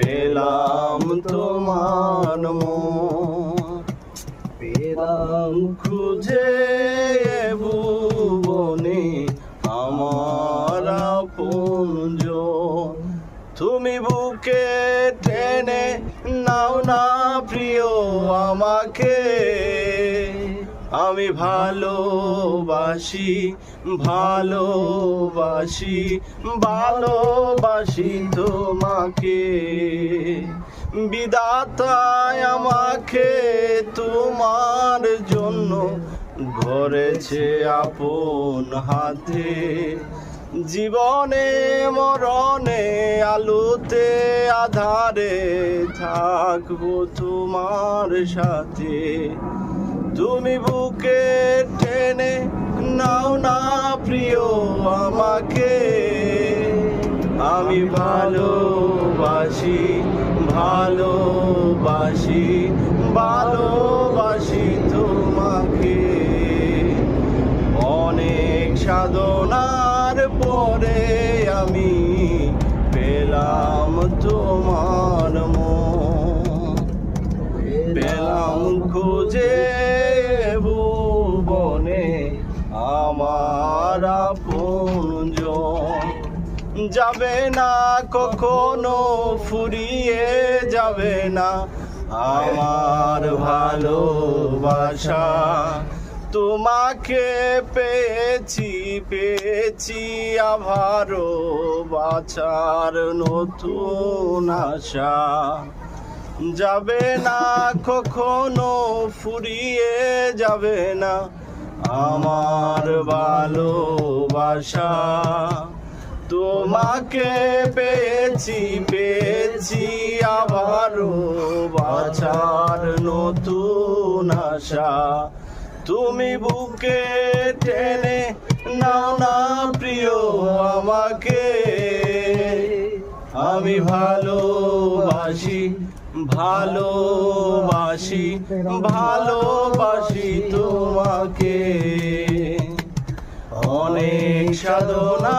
পেলাম তোমার মন, পেলাম খুঁজে ভুবনে আমার আপনজন। তুমি বুকে টেনে নাও না প্রিয় আমাকে, আমি ভালোবাসি ভালোবাসি ভালোবাসি তোমাকে। বিধাতায় আমাকে তোমার জন্য গড়েছে আপন হাতে, জীবনে মরণে আলোতে আধারে থাকবো তোমার সাথে। তুমি বুকে টেনে নাও না প্রিয় আমাকে, আমি ভালোবাসি ভালোবাসি ভালোবাসি তোমাকে। অনেক সাধনার পরে আমি পেলাম তোমার মন, পেলাম খুঁজে ভুবনে আমার আপনজন। যাবে না কখনো ফুরিয়ে যাবে না আমার ভালোবাসা, তোমাকে পেয়েছি পেয়েছি আবারও বাঁচার নতুন আশা। যাবে না কখনো ফুরিয়ে যাবে না আমার ভালোবাসা, তোমাকে পেয়েছি পেয়েছি আবারও বাঁচার নতুন আশা। তুমি বুকে টেনে নাও না প্রিয় আমাকে, আমি ভালোবাসি ভালোবাসি ভালোবাসি তোমাকে। অনেক সাধনা